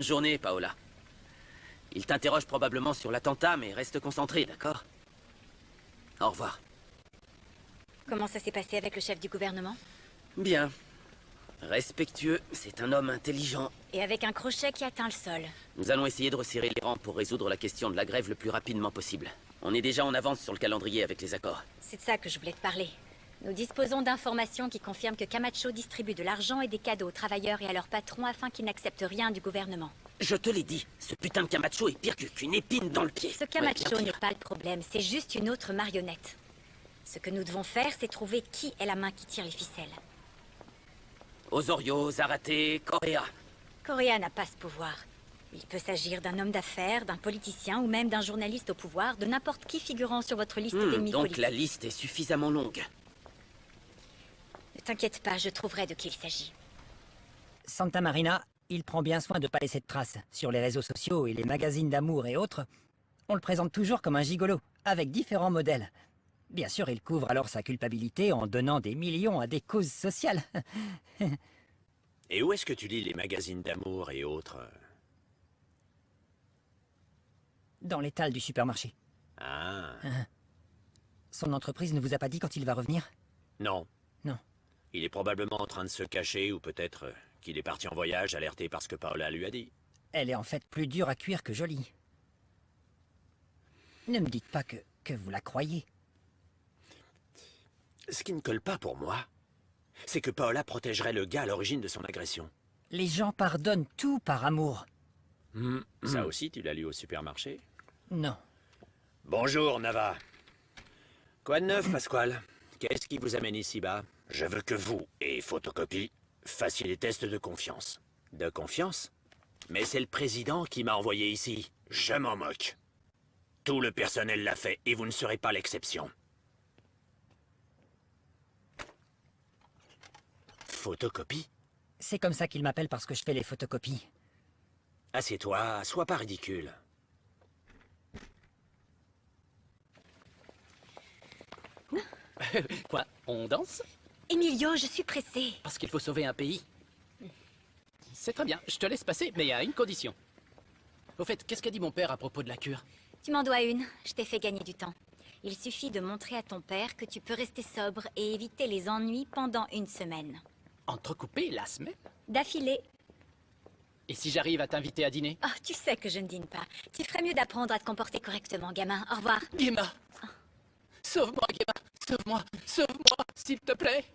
Journée, Paola. Il t'interroge probablement sur l'attentat, mais reste concentré, d'accord? Au revoir. Comment ça s'est passé avec le chef du gouvernement? Bien. Respectueux, c'est un homme intelligent. Et avec un crochet qui atteint le sol. Nous allons essayer de resserrer les rangs pour résoudre la question de la grève le plus rapidement possible. On est déjà en avance sur le calendrier avec les accords. C'est de ça que je voulais te parler. Nous disposons d'informations qui confirment que Camacho distribue de l'argent et des cadeaux aux travailleurs et à leurs patrons afin qu'ils n'acceptent rien du gouvernement. Je te l'ai dit, ce putain de Camacho est pire qu'une épine dans le pied. Ce Camacho n'est pas le problème, c'est juste une autre marionnette. Ce que nous devons faire, c'est trouver qui est la main qui tire les ficelles. Osorio, Zarate, Correa. Correa n'a pas ce pouvoir. Il peut s'agir d'un homme d'affaires, d'un politicien ou même d'un journaliste au pouvoir, de n'importe qui figurant sur votre liste d'ennemis donc politiques. la liste est suffisamment longue. Ne t'inquiète pas, je trouverai de qui il s'agit. Santa Marina, il prend bien soin de pas laisser de traces. Sur les réseaux sociaux et les magazines d'amour et autres, on le présente toujours comme un gigolo, avec différents modèles. Bien sûr, il couvre alors sa culpabilité en donnant des millions à des causes sociales. Et où est-ce que tu lis les magazines d'amour et autres? Dans l'étal du supermarché. Ah. Son entreprise ne vous a pas dit quand il va revenir? Non. Non. Il est probablement en train de se cacher, ou peut-être qu'il est parti en voyage alerté par ce que Paola lui a dit. Elle est en fait plus dure à cuire que jolie. Ne me dites pas que vous la croyez. Ce qui ne colle pas pour moi, c'est que Paola protégerait le gars à l'origine de son agression. Les gens pardonnent tout par amour. Ça aussi, tu l'as lu au supermarché? Non. Bonjour, Nava. Quoi de neuf, Pasquale? Qu'est-ce qui vous amène ici-bas? Je veux que vous, et Photocopie, fassiez des tests de confiance. De confiance? Mais c'est le président qui m'a envoyé ici. Je m'en moque. Tout le personnel l'a fait, et vous ne serez pas l'exception. Photocopie? C'est comme ça qu'il m'appelle parce que je fais les photocopies. Assieds-toi, sois pas ridicule. Quoi? On danse? Emilio, je suis pressée. Parce qu'il faut sauver un pays. C'est très bien, je te laisse passer, mais à une condition. Au fait, qu'est-ce qu'a dit mon père à propos de la cure? Tu m'en dois une, je t'ai fait gagner du temps. Il suffit de montrer à ton père que tu peux rester sobre et éviter les ennuis pendant une semaine. Entrecouper la semaine? D'affilée. Et si j'arrive à t'inviter à dîner? Oh, tu sais que je ne dîne pas. Tu ferais mieux d'apprendre à te comporter correctement, gamin. Au revoir. Gemma! Sauve-moi, Gemma! Sauve-moi! Sauve-moi, s'il te plaît!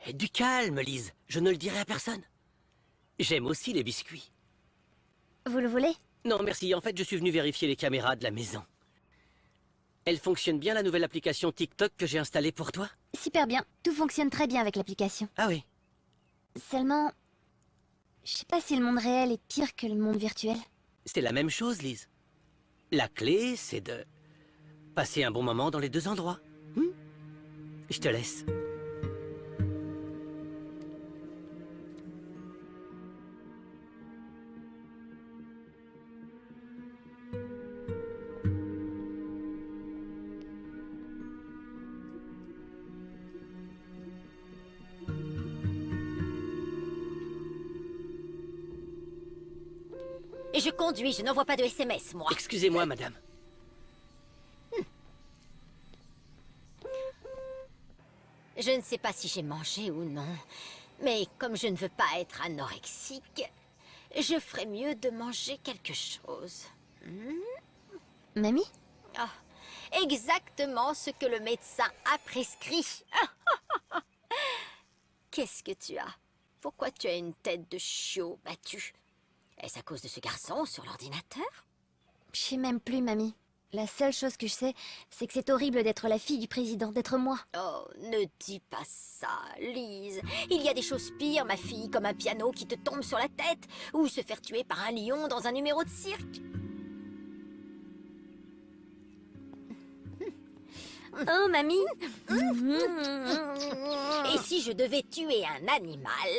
Et du calme, Lise. Je ne le dirai à personne. J'aime aussi les biscuits. Vous le voulez? Non, merci. En fait, je suis venu vérifier les caméras de la maison. Elle fonctionne bien, la nouvelle application TikTok que j'ai installée pour toi? Super bien. Tout fonctionne très bien avec l'application. Ah oui. Seulement... Je sais pas si le monde réel est pire que le monde virtuel. C'est la même chose, Lise. La clé, c'est de passer un bon moment dans les deux endroits. Je te laisse. je conduis, je n'envoie pas de SMS, moi. Excusez-moi, madame. Je ne sais pas si j'ai mangé ou non, mais comme je ne veux pas être anorexique, je ferais mieux de manger quelque chose. Mamie? Ah, exactement ce que le médecin a prescrit. Qu'est-ce que tu as? Pourquoi tu as une tête de chiot battu? Est-ce à cause de ce garçon sur l'ordinateur? Je sais même plus, mamie. La seule chose que je sais, c'est que c'est horrible d'être la fille du président, d'être moi. Oh, ne dis pas ça, Lise. Il y a des choses pires, ma fille, comme un piano qui te tombe sur la tête, ou se faire tuer par un lion dans un numéro de cirque. Oh, mamie! Et si je devais tuer un animal,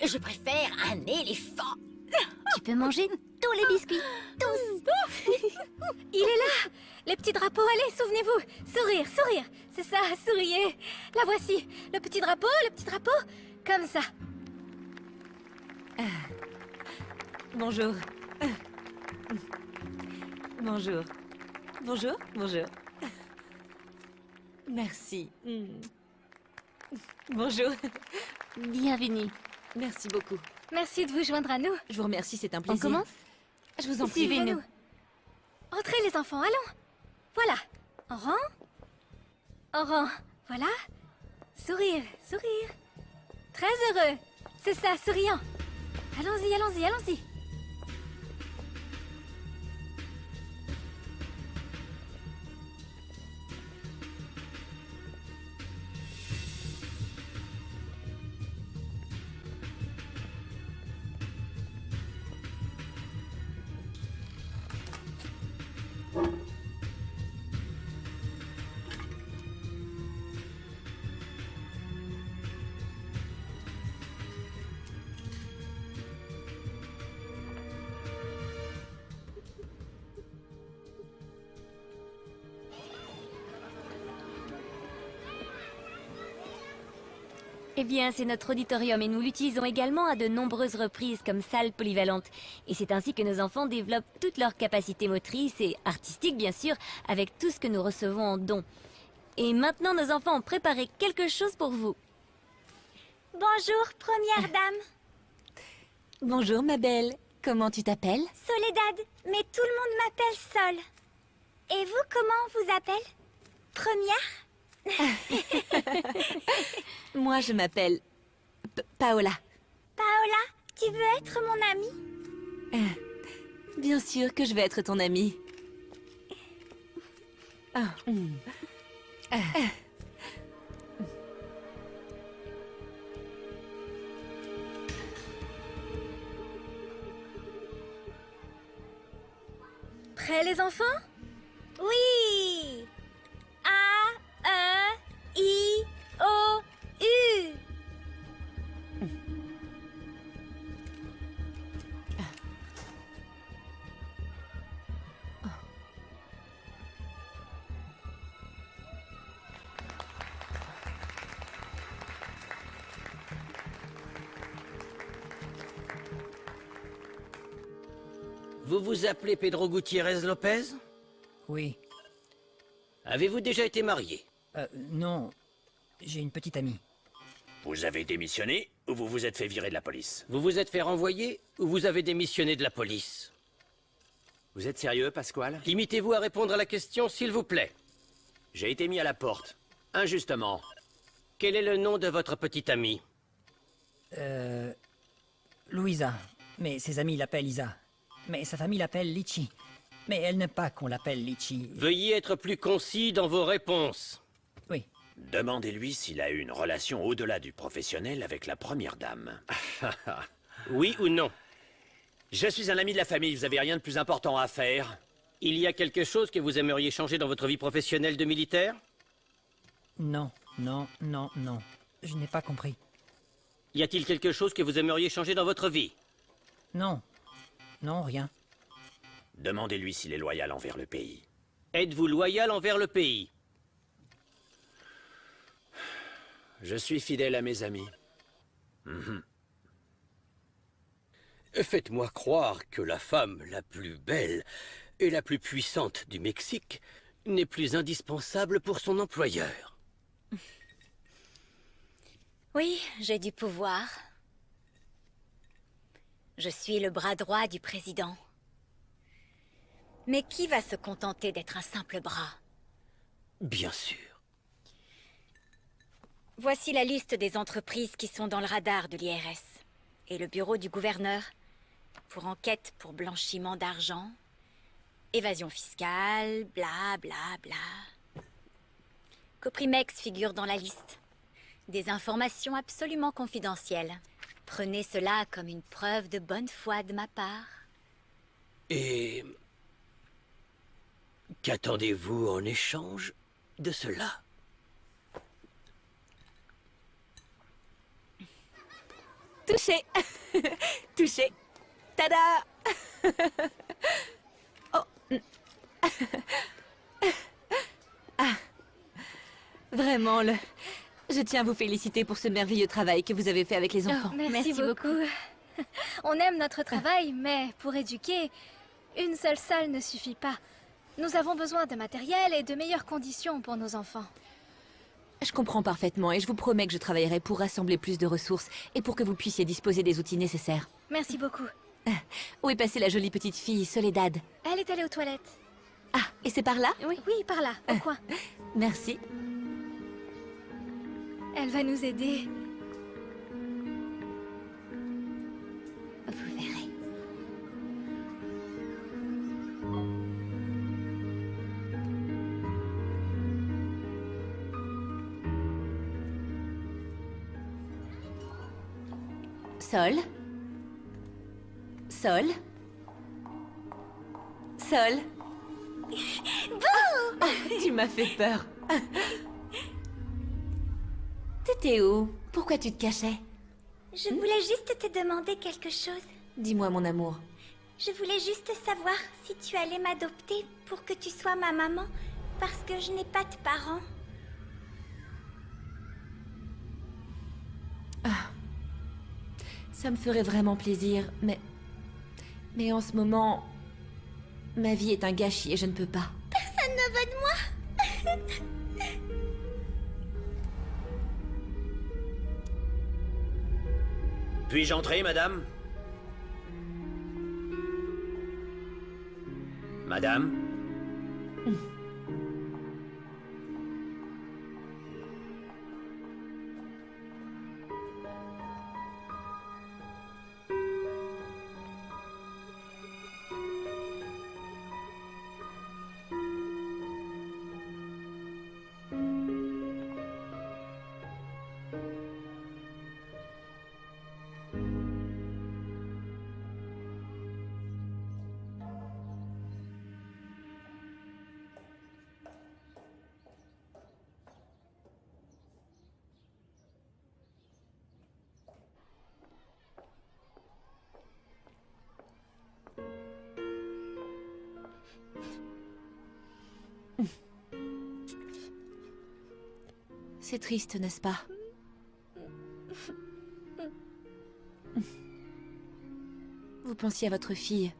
je préfère un éléphant. Tu peux manger tous les biscuits, tous! Il est là! Les petits drapeaux, allez, souvenez-vous! Sourire, sourire! C'est ça, souriez! La voici! Le petit drapeau, comme ça! Bonjour. Bonjour. Bonjour, bonjour. Merci. Bonjour. Bienvenue. Merci beaucoup. Merci de vous joindre à nous. Je vous remercie, c'est un On plaisir. commence? Je vous en prie. Suivez-nous. Entrez les enfants, allons! Voilà! En rang. En rang. Voilà. Sourire, sourire. Très heureux. C'est ça, souriant. Allons-y, allons-y, allons-y. Eh bien, c'est notre auditorium et nous l'utilisons également à de nombreuses reprises comme salle polyvalente. Et c'est ainsi que nos enfants développent toutes leurs capacités motrices et artistiques, bien sûr, avec tout ce que nous recevons en dons. Et maintenant, nos enfants ont préparé quelque chose pour vous. Bonjour, première dame. Bonjour, ma belle. Comment tu t'appelles? Soledad, mais tout le monde m'appelle Sol. Et vous, comment on vous appelle? Première? Moi, je m'appelle Paola. Paola, tu veux être mon amie? Bien sûr que je vais être ton amie. Ah. Prêts les enfants? Oui! A, E, I, O, U. Vous vous appelez Pedro Gutiérrez Lopez? Oui. Avez-vous déjà été marié? Non. J'ai une petite amie. Vous avez démissionné ou vous vous êtes fait virer de la police? Vous vous êtes fait renvoyer ou vous avez démissionné de la police? Vous êtes sérieux, Pasquale? Limitez-vous à répondre à la question, s'il vous plaît. J'ai été mis à la porte. Injustement. Quel est le nom de votre petite amie? Louisa. Mais ses amis l'appellent Isa. Mais sa famille l'appelle Litchi. Mais elle n'aime pas qu'on l'appelle Litchi. Veuillez être plus concis dans vos réponses. Oui. Demandez-lui s'il a eu une relation au-delà du professionnel avec la première dame. Oui ou non? Je suis un ami de la famille, vous avez rien de plus important à faire? Il y a quelque chose que vous aimeriez changer dans votre vie professionnelle de militaire? Non, non, non, non. Je n'ai pas compris. Y a-t-il quelque chose que vous aimeriez changer dans votre vie? Non. Non, rien. Demandez-lui s'il est loyal envers le pays. Êtes-vous loyal envers le pays? Je suis fidèle à mes amis. Faites-moi croire que la femme la plus belle et la plus puissante du Mexique n'est plus indispensable pour son employeur. Oui, j'ai du pouvoir. Je suis le bras droit du président. Mais qui va se contenter d'être un simple bras? Bien sûr. Voici la liste des entreprises qui sont dans le radar de l'IRS. Et le bureau du gouverneur pour enquête pour blanchiment d'argent, évasion fiscale, bla bla bla. Coprimex figure dans la liste. Des informations absolument confidentielles. Prenez cela comme une preuve de bonne foi de ma part. Et qu'attendez-vous en échange de cela? Touché. Touché. Tada. Oh. Ah. Vraiment, je tiens à vous féliciter pour ce merveilleux travail que vous avez fait avec les enfants. Oh, merci beaucoup. On aime notre travail, mais pour éduquer, une seule salle ne suffit pas. Nous avons besoin de matériel et de meilleures conditions pour nos enfants. Je comprends parfaitement et je vous promets que je travaillerai pour rassembler plus de ressources et pour que vous puissiez disposer des outils nécessaires. Merci beaucoup. Où est passée la jolie petite fille, Soledad? Elle est allée aux toilettes. Ah, et c'est par là? Oui, oui, par là, au coin. Merci. Elle va nous aider. Vous verrez. Sol. Sol. Sol. Bon. Tu m'as fait peur. T'étais où? Pourquoi tu te cachais? Je voulais juste te demander quelque chose. Dis-moi, mon amour. Je voulais juste savoir si tu allais m'adopter pour que tu sois ma maman, parce que je n'ai pas de parents. Ça me ferait vraiment plaisir, mais en ce moment, ma vie est un gâchis et je ne peux pas. Personne ne veut de moi. Puis-je entrer, madame? Madame? C'est triste, n'est-ce pas? Vous pensiez à votre fille.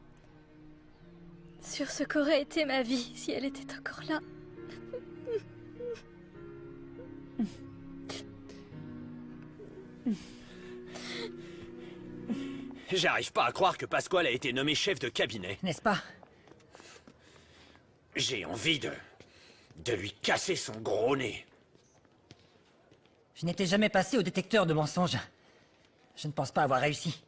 Sur ce qu'aurait été ma vie si elle était encore là. J'arrive pas à croire que Pasquale a été nommé chef de cabinet. N'est-ce pas? J'ai envie de lui casser son gros nez. Je n'étais jamais passé au détecteur de mensonges. Je ne pense pas avoir réussi.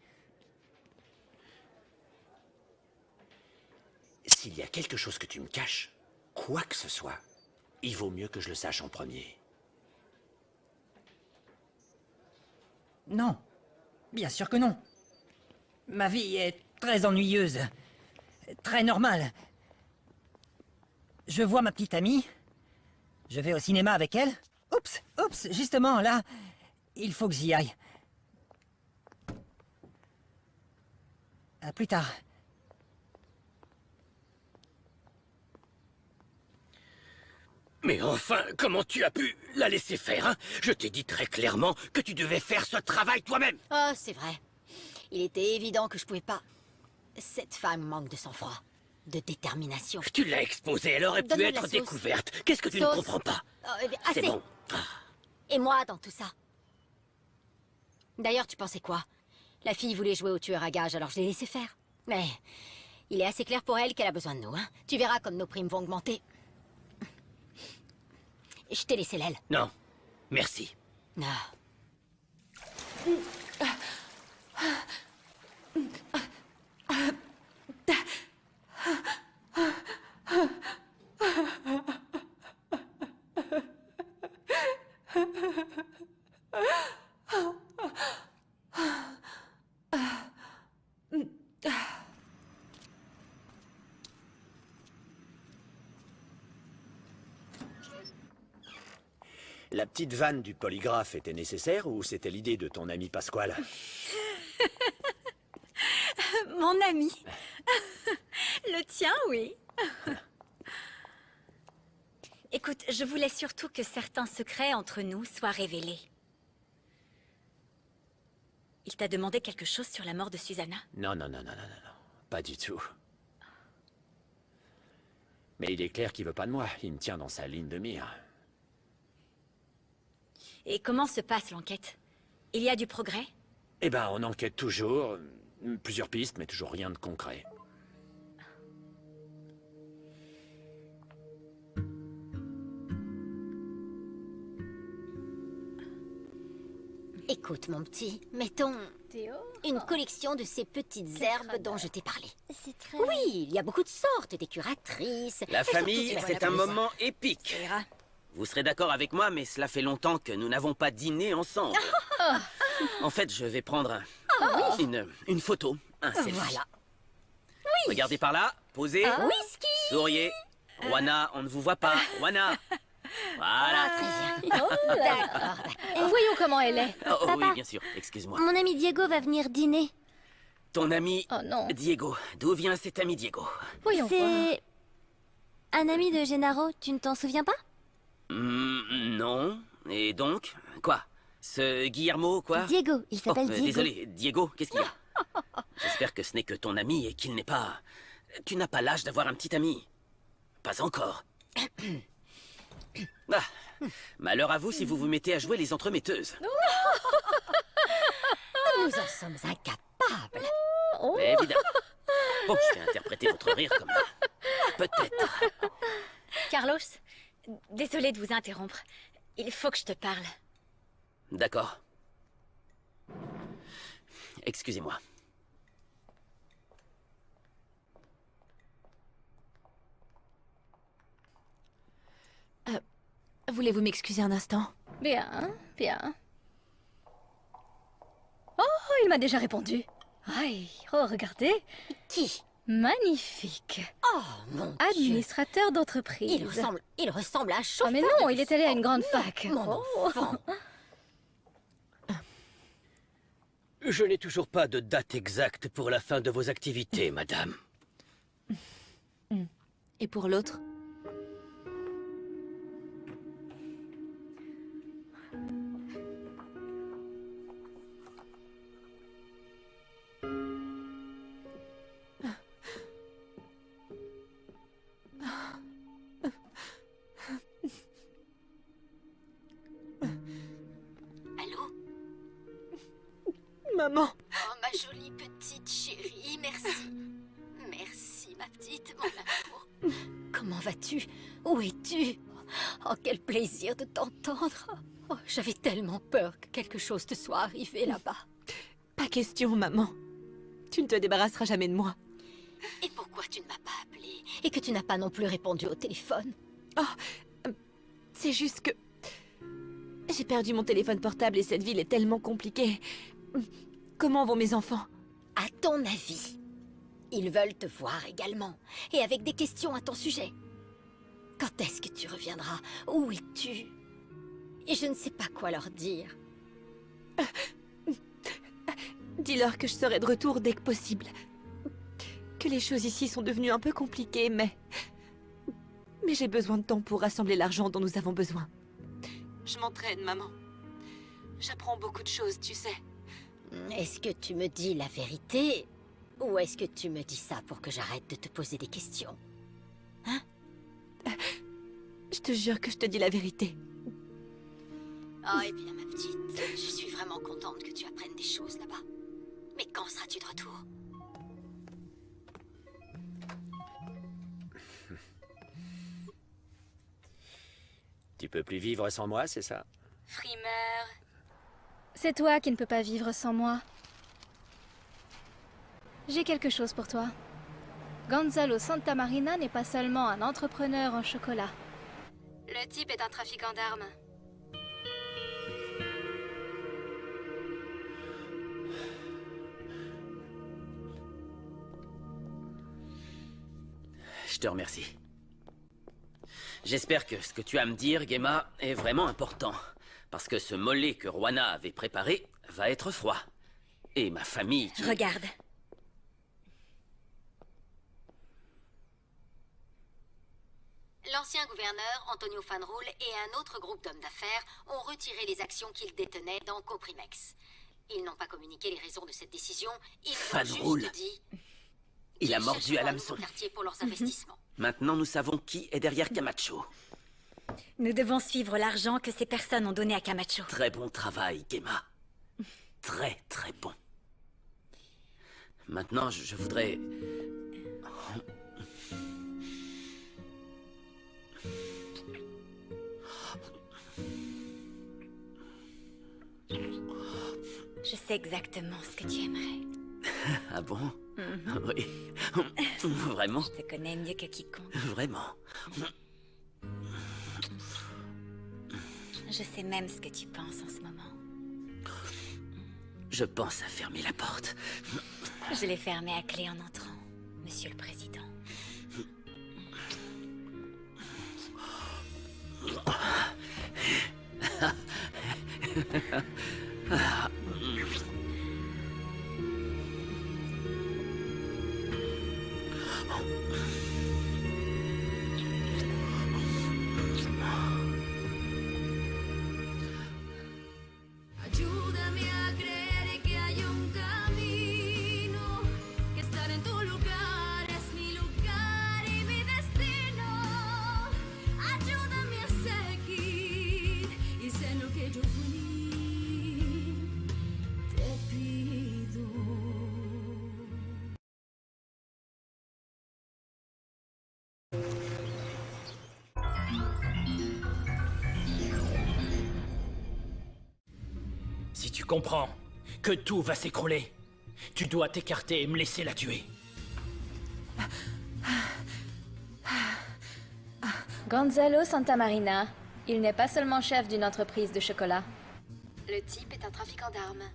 S'il y a quelque chose que tu me caches, quoi que ce soit, il vaut mieux que je le sache en premier. Non. Bien sûr que non. Ma vie est très ennuyeuse. Très normale. Je vois ma petite amie. Je vais au cinéma avec elle. Oups, justement, là, il faut que j'y aille. À plus tard. Mais enfin, comment tu as pu la laisser faire, hein? Je t'ai dit très clairement que tu devais faire ce travail toi-même. Oh, c'est vrai. Il était évident que je pouvais pas. Cette femme manque de sang-froid, de détermination. Tu l'as exposée, elle aurait pu Donne-moi de la être sauce. découverte. Qu'est-ce que tu ne Sauce. comprends pas? Eh bien, C'est assez. bon. Et moi dans tout ça? D'ailleurs, tu pensais quoi? La fille voulait jouer au tueur à gages, alors je l'ai laissé faire. Mais il est assez clair pour elle qu'elle a besoin de nous, hein. Tu verras comme nos primes vont augmenter. Je t'ai laissé l'aile. Non, merci. Ah. La petite vanne du polygraphe était nécessaire ou c'était l'idée de ton ami Pasquale? Mon ami. Le tien, oui. Écoute, je voulais surtout que certains secrets entre nous soient révélés. Il t'a demandé quelque chose sur la mort de Susanna? Non, non, non, non, non, non, non. Pas du tout. Mais il est clair qu'il veut pas de moi. Il me tient dans sa ligne de mire. Et comment se passe l'enquête? Il y a du progrès? Eh ben, on enquête toujours. Plusieurs pistes, mais toujours rien de concret. Écoute, mon petit, mettons une collection de ces petites herbes dont je t'ai parlé. C'est très... Oui, il y a beaucoup de sortes, des curatrices. La et surtout, famille, tu vas c'est la un connaître. moment épique. Ça ira. Vous serez d'accord avec moi, mais cela fait longtemps que nous n'avons pas dîné ensemble. En fait, je vais prendre une photo, un selfie. Voilà. Regardez par là, posez, Whisky. souriez. Juana, on ne vous voit pas. Juana. Voilà. D'accord. Voyons comment elle est. Oh, oui, Papa. bien sûr, excuse-moi. Mon ami Diego va venir dîner. Ton ami Oh non. Diego. D'où vient cet ami Diego? Voyons voir. C'est... un ami de Gennaro, tu ne t'en souviens pas? Non. Et donc, quoi? Ce Guillermo, quoi? Diego, il Oh, s'appelle Diego. désolé, Diego, qu'est-ce qu'il y a? J'espère que ce n'est que ton ami et qu'il n'est pas... Tu n'as pas l'âge d'avoir un petit ami. Pas encore. Ah, malheur à vous si vous vous mettez à jouer les entremetteuses. Nous en sommes incapables. Évidemment. Bon, je vais interpréter votre rire comme... Peut-être. Carlos, désolée de vous interrompre. Il faut que je te parle. D'accord. Excusez-moi. Voulez-vous m'excuser un instant? Bien, bien. Oh, il m'a déjà répondu. Aïe, oh, regardez. Qui? Magnifique. Oh, mon Dieu. Administrateur d'entreprise. Il ressemble à un Oh, chauffeur. mais non, de il est allé à une bus. grande fac. Mon Oh. enfant. Je n'ai toujours pas de date exacte pour la fin de vos activités, madame. Et pour l'autre? Allô? Maman! Oh, ma jolie petite chérie, merci. Merci, ma petite, mon amour. Comment vas-tu? Où es-tu? Oh, quel plaisir de t'entendre. Oh, j'avais tellement peur que quelque chose te soit arrivé là-bas. Pas question, maman. Tu ne te débarrasseras jamais de moi. Et pourquoi tu ne m'as pas appelé? Et que tu n'as pas non plus répondu au téléphone? C'est juste que... j'ai perdu mon téléphone portable et cette ville est tellement compliquée. Comment vont mes enfants? À ton avis, ils veulent te voir également, et avec des questions à ton sujet. Quand est-ce que tu reviendras? Où es-tu? Et je ne sais pas quoi leur dire. Dis-leur que je serai de retour dès que possible. Que les choses ici sont devenues un peu compliquées, mais j'ai besoin de temps pour rassembler l'argent dont nous avons besoin. Je m'entraîne, maman. J'apprends beaucoup de choses, tu sais. Est-ce que tu me dis la vérité ou est-ce que tu me dis ça pour que j'arrête de te poser des questions? Hein? Je te jure que je te dis la vérité. Oh, eh bien, ma petite, je suis vraiment contente que tu apprennes des choses là-bas. Mais quand seras-tu de retour? Tu peux plus vivre sans moi, c'est ça? Frimeur. C'est toi qui ne peux pas vivre sans moi. J'ai quelque chose pour toi. Gonzalo Santamarina n'est pas seulement un entrepreneur en chocolat. Le type est un trafiquant d'armes. Je te remercie. J'espère que ce que tu as à me dire, Gemma, est vraiment important. Parce que ce mollet que Juana avait préparé va être froid. Et ma famille qui... Regarde. L'ancien gouverneur, Antonio Fanroul, et un autre groupe d'hommes d'affaires ont retiré les actions qu'ils détenaient dans Coprimex. Ils n'ont pas communiqué les raisons de cette décision. Ils ont Fanroul. juste dit... Il a qu'ils mordu chercheront à un l'hameçon. nouveau quartier pour leurs investissements. Maintenant, nous savons qui est derrière Camacho. Nous devons suivre l'argent que ces personnes ont donné à Camacho. Très bon travail, Gemma. Très, très bon. Maintenant, je voudrais... Je sais exactement ce que tu aimerais. Ah bon? Oui. Vraiment? Je te connais mieux que quiconque. Vraiment? Je sais même ce que tu penses en ce moment. Je pense à fermer la porte. Je l'ai fermée à clé en entrant, Monsieur le Président. Ayúdame a creer que hay un camino, que estar en tu lugar es mi lugar y mi destino. Ayúdame a seguir y sé lo que yo por mí te pido. Si tu comprends que tout va s'écrouler, tu dois t'écarter et me laisser la tuer. Gonzalo Santamarina. Il n'est pas seulement chef d'une entreprise de chocolat. Le type est un trafiquant d'armes.